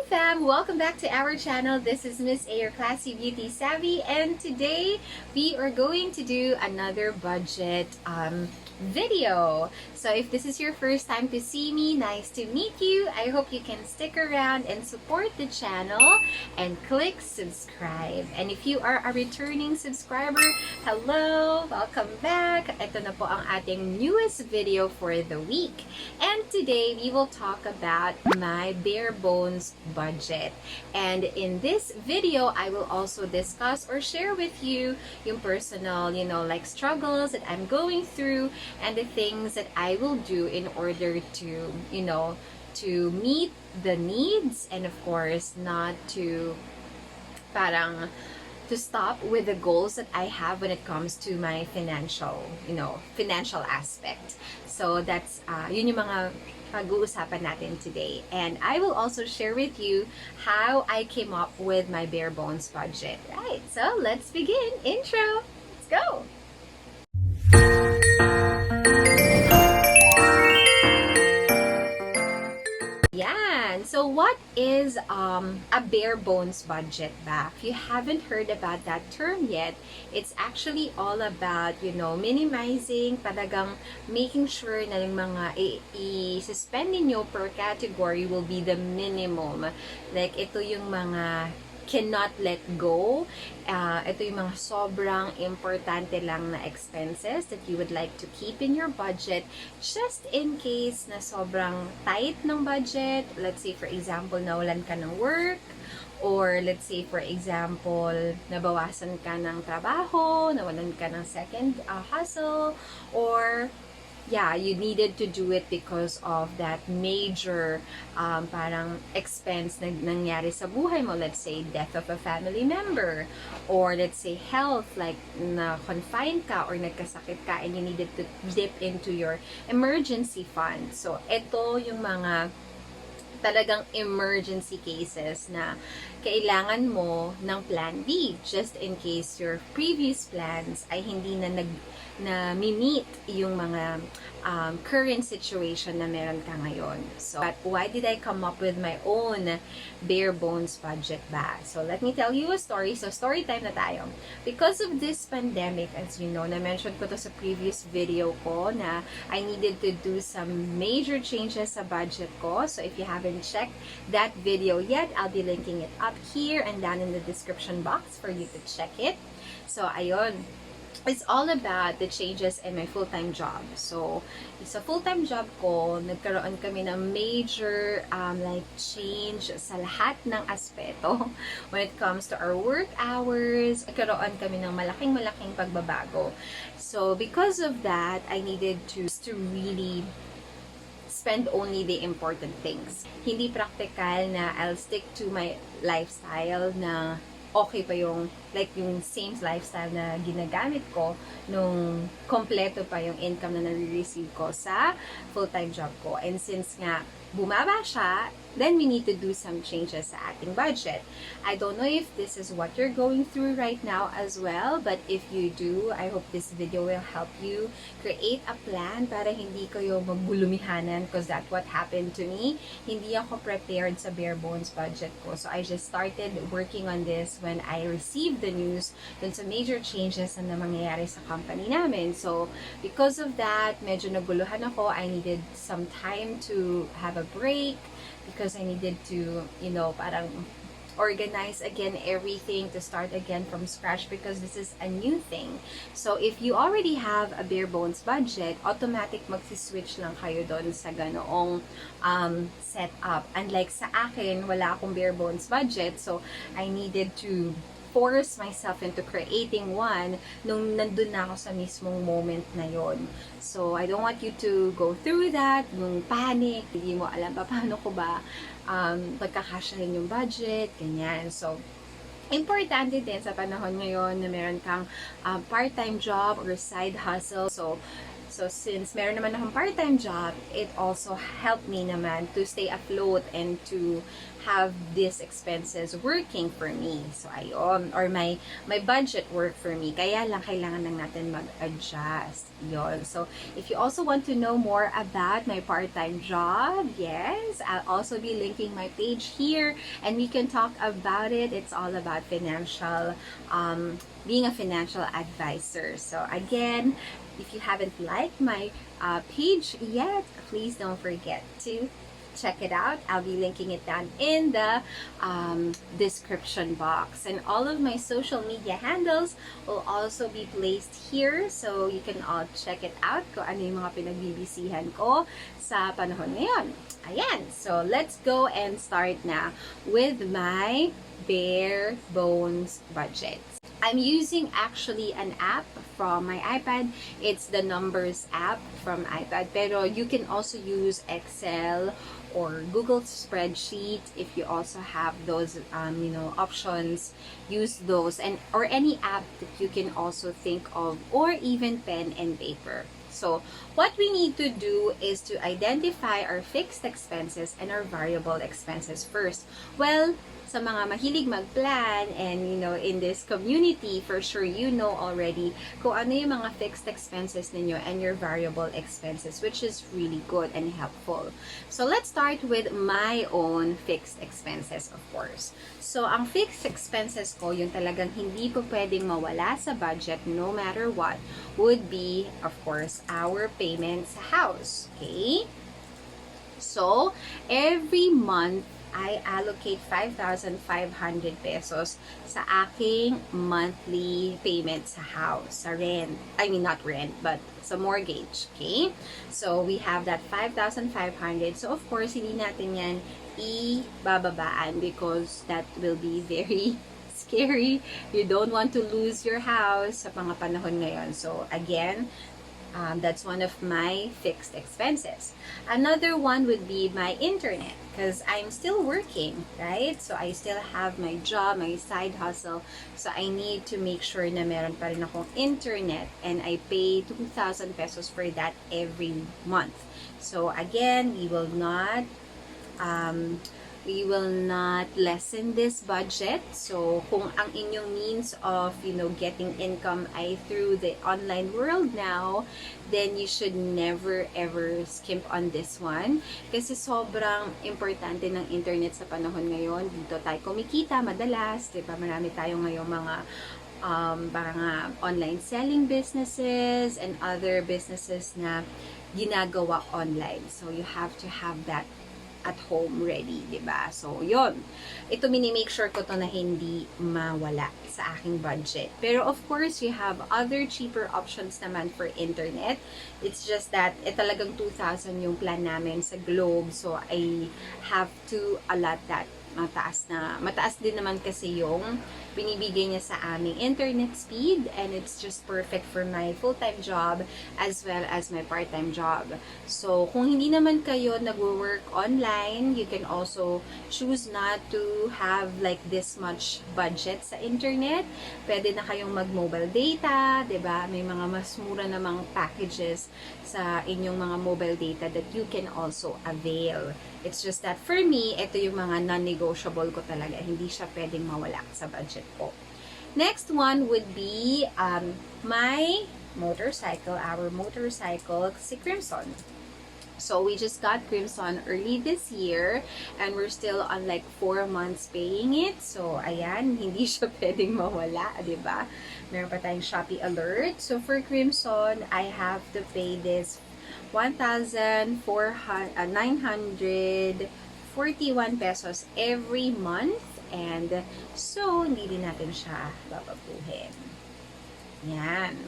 fam! Welcome back to our channel. This is Miss A, your classy beauty savvy, and today we are going to do another budget video. So if this is your first time to see me, nice to meet you. I hope you can stick around and support the channel and click subscribe. And if you are a returning subscriber, hello! Welcome back! Ito na po ang ating newest video for the week. And today we will talk about my bare bones budget. And in this video, I will also discuss or share with you yung personal, like struggles that I'm going through and the things that I will do in order to, to meet the needs and of course not to to stop with the goals that I have when it comes to my financial aspect. So that's yun yung mga pag-uusapan natin today. And I will also share with you how I came up with my bare bones budget. Right, so let's begin. Intro. Let's go. So what is a bare bones budget ba? If you haven't heard about that term yet, it's actually all about, minimizing, talagang making sure na yung mga i-spend ninyo per category will be the minimum. Like, ito yung mga cannot let go. Ito yung mga sobrang importante lang na expenses that you would like to keep in your budget just in case na sobrang tight ng budget. Let's say, for example, nawalan ka ng work, or let's say, for example, nabawasan ka ng trabaho, nawalan ka ng second hustle, or you needed to do it because of that major parang expense na nangyari sa buhay mo. Let's say, death of a family member, or let's say, health, like na-confine ka or nagkasakit ka and you needed to dip into your emergency fund. So, ito yung mga talagang emergency cases na kailangan mo ng plan B just in case your previous plans ay hindi na meet yung mga current situation na meron ka ngayon. So, but why did I come up with my own bare bones budget ba? So, let me tell you a story. So, story time na tayo. Because of this pandemic, as you know, na-mention ko to sa previous video ko na I needed to do some major changes sa budget ko. So, if you haven't checked that video yet, I'll be linking it up here and down in the description box for you to check it. So, ayun. It's all about the changes in my full-time job. So, sa full-time job ko, nagkaroon kami ng major change sa lahat ng aspeto. When it comes to our work hours, nagkaroon kami ng malaking pagbabago. So, because of that, I needed to really spend only the important things. Hindi practical na I'll stick to my lifestyle na okay pa yung same lifestyle na ginagamit ko nung kompleto pa yung income na nare-receive ko sa full-time job ko. And since nga bumaba siya, then we need to do some changes sa ating budget. I don't know if this is what you're going through right now as well, but if you do, I hope this video will help you create a plan para hindi kayo magbulumihanan, because that's what happened to me. Hindi ako prepared sa bare bones budget ko. So I just started working on this when I received the news dun sa major changes na mangyayari sa company namin. So because of that, medyo naguluhan ako. I needed some time to have a break because I needed to, parang organize again everything, to start again from scratch because this is a new thing. So, if you already have a bare bones budget, automatic magsiswitch lang kayo doon sa ganoong setup. Unlike sa akin, wala akong bare bones budget, so I needed to force myself into creating one nung nandun na ako sa mismong moment na yon. So, I don't want you to go through that, yung panic, hindi mo alam pa paano ko ba pagkakasyahin yung budget, ganyan. So, importante din sa panahon ngayon na meron kang part-time job or side hustle. So So, since meron naman akong part-time job, it also helped me naman to stay afloat and to have these expenses working for me. So, ayun. Or my budget work for me. Kaya lang, kailangan lang natin mag-adjust. Yun. So, if you also want to know more about my part-time job, yes, I'll also be linking my page here and we can talk about it. It's all about financial, being a financial advisor. So, again, if you haven't liked my page yet, please don't forget to check it out. I'll be linking it down in the description box. And all of my social media handles will also be placed here. So you can all check it out kung ano yung mga pinagbibisihan ko sa panahon ngayon. Ayan. So let's go and start na with my bare bones budget. I'm using actually an app from my iPad. It's the Numbers app from iPad. Pero you can also use Excel or Google Spreadsheet if you also have those options. Use those, and or any app that you can also think of, or even pen and paper. So what we need to do is to identify our fixed expenses and our variable expenses first. Well, sa mga mahilig mag-plan and in this community, for sure you know already kung ano yung mga fixed expenses ninyo and your variable expenses, which is really good and helpful. So let's start with my own fixed expenses, of course. So ang fixed expenses ko, yung talagang hindi po pwedeng mawala sa budget no matter what, would be, of course, our payment sa house. Okay? So every month, I allocate 5,500 pesos sa aking monthly payment sa house, sa rent. I mean, not rent, but sa mortgage, okay? So, we have that 5,500. So, of course, hindi natin yan ibababaan because that will be very scary. You don't want to lose your house sa mga panahon ngayon. So, again, that's one of my fixed expenses. Another one would be my internet because I'm still working, right? So I still have my job, my side hustle. So I need to make sure na meron pa rin akong internet, and I pay 2,000 pesos for that every month. So again, we will not lessen this budget. So, kung ang inyong means of, getting income ay through the online world now, then you should never ever skimp on this one. Kasi sobrang importante ng internet sa panahon ngayon. Dito tayo kumikita madalas, diba? Marami tayong ngayong mga parang online selling businesses and other businesses na ginagawa online. So, you have to have that at home ready, diba? So, yun. Ito, mini-make sure ko to na hindi mawala sa aking budget. Pero, of course, you have other cheaper options naman for internet. It's just that, talagang 2,000 yung plan namin sa Globe. So, I have to allot that. Mataas din naman kasi yung binibigay niya sa aming internet speed, and it's just perfect for my full-time job as well as my part-time job. So, kung hindi naman kayo nag-work online, you can also choose not to have like this much budget sa internet. Pwede na kayong mag-mobile data, diba? May mga mas mura namang packages sa inyong mga mobile data that you can also avail. It's just that for me, ito yung mga non-negotiable ko talaga. Hindi siya pwedeng mawala sa budget ko. Next one would be my motorcycle, our motorcycle, si Crimson. So, we just got Crimson early this year and we're still on like 4 months paying it. So, ayan, hindi siya pwedeng mawala, diba? Meron pa tayong Shopee alert. So, for Crimson, I have to pay this 1,941 pesos every month, and so hindi din natin siya babaguhin. Yan.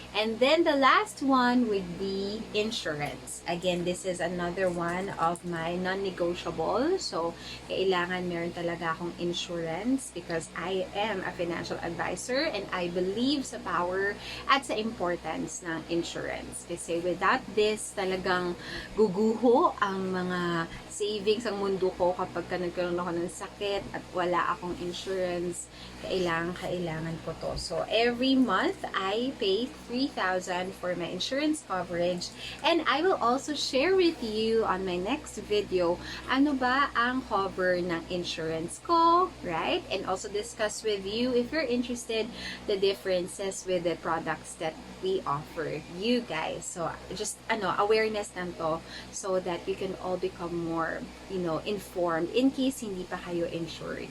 And then the last one would be insurance. Again, this is another one of my non-negotiable. So, kailangan meron talaga akong insurance because I am a financial advisor and I believe sa power at sa importance ng insurance. Kasi without this, talagang guguho ang mga savings ang mundo ko kapag nagkaroon ako ng sakit at wala akong insurance. Kailangan ko to. So, every month, I pay 3,000 for my insurance coverage. And I will also share with you on my next video, ano ba ang cover ng insurance ko, right? And also discuss with you, if you're interested, the differences with the products that we offer you guys. So, just, awareness lang to so that you can all become more, informed in case hindi pa kayo insured.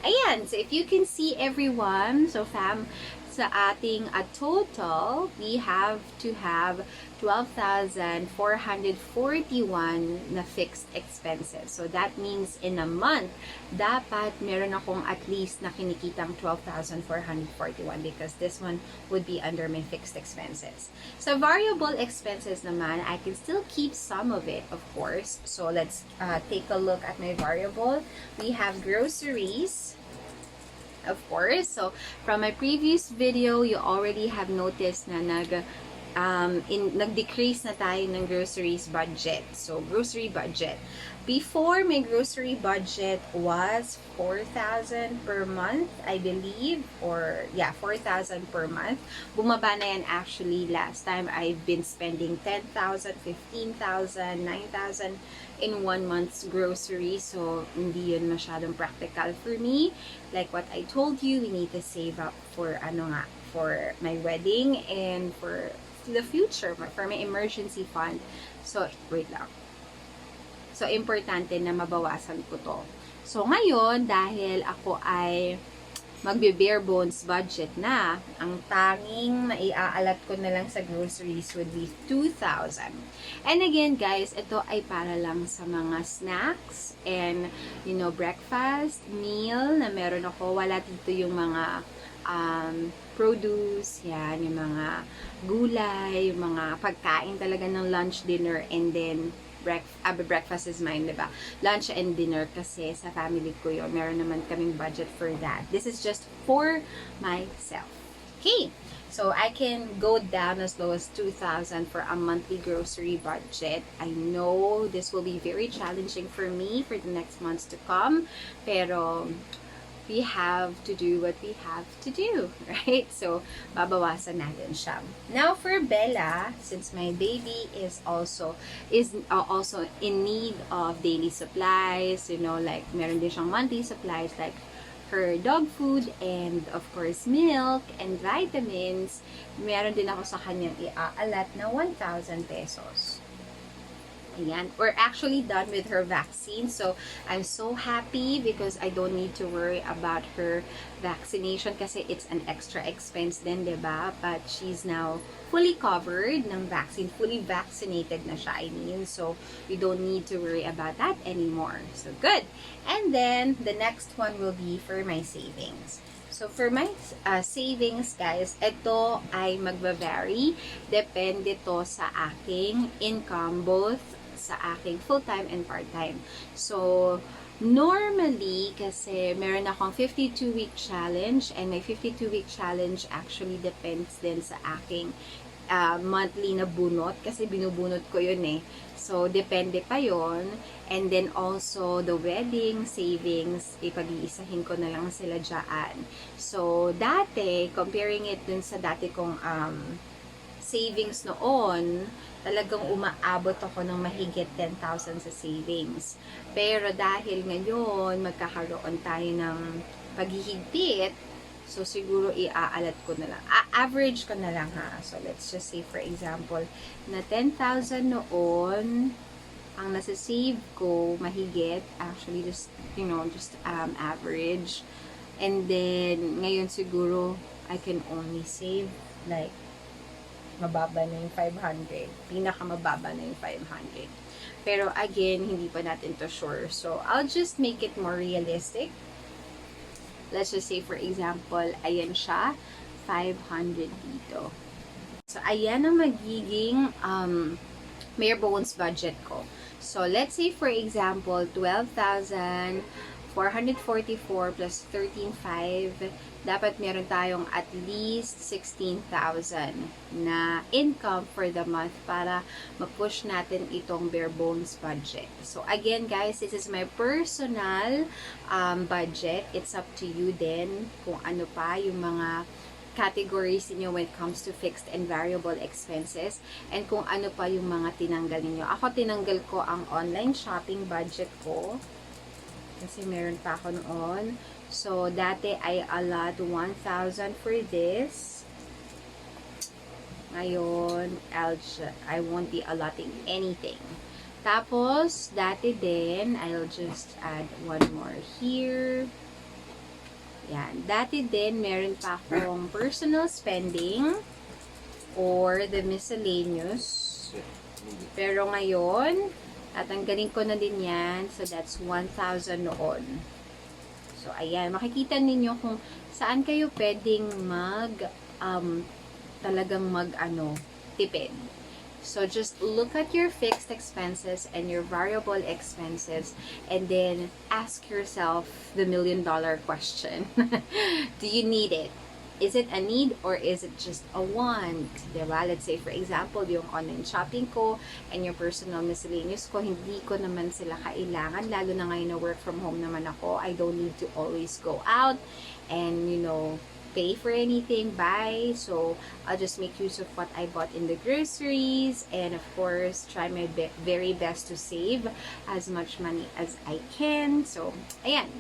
Ayan, so if you can see everyone, so fam, sa ating total, we have to have 12,441 na fixed expenses. So that means in a month, dapat meron akong at least na kinikitang 12,441 because this one would be under my fixed expenses. So variable expenses naman, I can still keep some of it, of course. So let's take a look at my variable. We have groceries, of course. So from my previous video, you already have noticed na nag-decrease na tayo ng groceries budget. So, grocery budget. Before, my grocery budget was 4,000 per month, I believe. Or, yeah, 4,000 per month. Bumaba na yan actually. Last time, I've been spending 10,000, 15,000, 9,000 in 1 month's groceries. So, hindi yun masyadong practical for me. Like what I told you, we need to save up for, for my wedding and for the future, for my emergency fund. So, wait lang. So, importante na mabawasan ko to. So, ngayon, dahil ako ay magbe-bare bones budget na, ang tanging na iaalat ko na lang sa groceries would be 2,000. And again, guys, ito ay para lang sa mga snacks and, breakfast, meal na meron ako. Wala dito yung mga produce, yan, yung mga gulay, yung mga pagkain talaga ng lunch, dinner, and then breakfast is mine, diba? Lunch and dinner kasi sa family ko yun. Meron naman kaming budget for that. This is just for myself. Okay, so I can go down as low as 2,000 for a monthly grocery budget. I know this will be very challenging for me for the next months to come, pero we have to do what we have to do, right? So, babawasan natin siya. Now, for Bella, since my baby is also in need of daily supplies, like meron din siyang monthly supplies like her dog food and of course milk and vitamins, meron din ako sa kanyang iaalat na 1,000 pesos. Ayan. We're actually done with her vaccine. So, I'm so happy because I don't need to worry about her vaccination kasi it's an extra expense din, diba? But she's now fully covered ng vaccine. Fully vaccinated na siya, I mean. So, we don't need to worry about that anymore. So, good. And then, the next one will be for my savings. So, for my savings, guys, ito ay magva-vary. Depende to sa aking income, both sa aking full-time and part-time. So, normally, kasi meron akong 52-week challenge and my 52-week challenge actually depends din sa aking monthly na bunot kasi binubunot ko yun eh. So, depende pa yon. And then also, the wedding savings, ipag-iisahin ko na lang sila dyan. So, dati, comparing it dun sa dati kong savings noon, talagang umaabot ako ng mahigit 10,000 sa savings. Pero dahil ngayon, magkakaroon tayo ng paghihigpit, so siguro iaalat ko na lang. Average ko na lang ha. So let's just say for example, na 10,000 noon, ang nasa-save ko mahigit, actually just, average. And then, ngayon siguro, I can only save like mababa na yung 500. Pinakamababa na yung 500. Pero again, hindi pa natin to sure. So, I'll just make it more realistic. Let's just say, for example, ayan siya, 500 dito. So, ayan ang magiging bare bones budget ko. So, let's say, for example, 12,441 444 plus 13,500, dapat meron tayong at least 16,000 na income for the month para ma-push natin itong bare bones budget. So again guys, this is my personal budget. It's up to you din kung ano pa yung mga categories niyo when it comes to fixed and variable expenses, and kung ano pa yung mga tinanggal niyo. Ako, tinanggal ko ang online shopping budget ko kasi meron pa ako noon. So dati I allot 1,000 for this. Ngayon I won't be allotting anything. Tapos dati din I'll just add one more here. Yan. Dati din, meron pa akong personal spending or the miscellaneous. Pero ngayon, tatanggalin ko na din yan. So, that's 1,000 noon. So, ayan. Makikita ninyo kung saan kayo pwedeng tipid. So, just look at your fixed expenses and your variable expenses and then ask yourself the $1,000,000 question. Do you need it? Is it a need or is it just a want? Diba? Let's say, for example, yung online shopping ko and yung personal miscellaneous ko, hindi ko naman sila kailangan. Lalo na ngayon na work from home naman ako. I don't need to always go out and, pay for anything, buy. So I'll just make use of what I bought in the groceries, and of course try my very best to save as much money as I can. So ayan.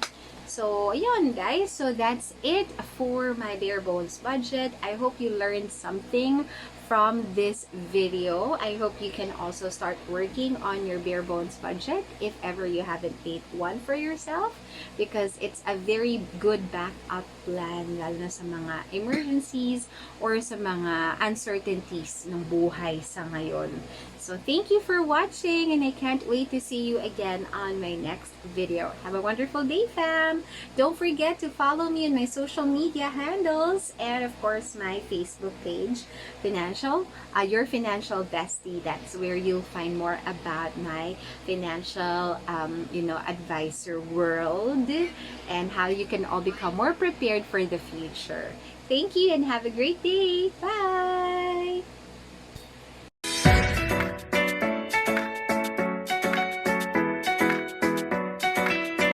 So ayun guys, so that's it for my bare bones budget. I hope you learned something from this video. I hope you can also start working on your bare bones budget if ever you haven't made one for yourself, because it's a very good backup plan lalo na sa mga emergencies or sa mga uncertainties ng buhay sa ngayon. So thank you for watching, and I can't wait to see you again on my next video. Have a wonderful day, fam! Don't forget to follow me on my social media handles and of course my Facebook page, Your Financial Bestie. That's where you'll find more about my financial advisor world and how you can all become more prepared for the future. Thank you and have a great day. Bye!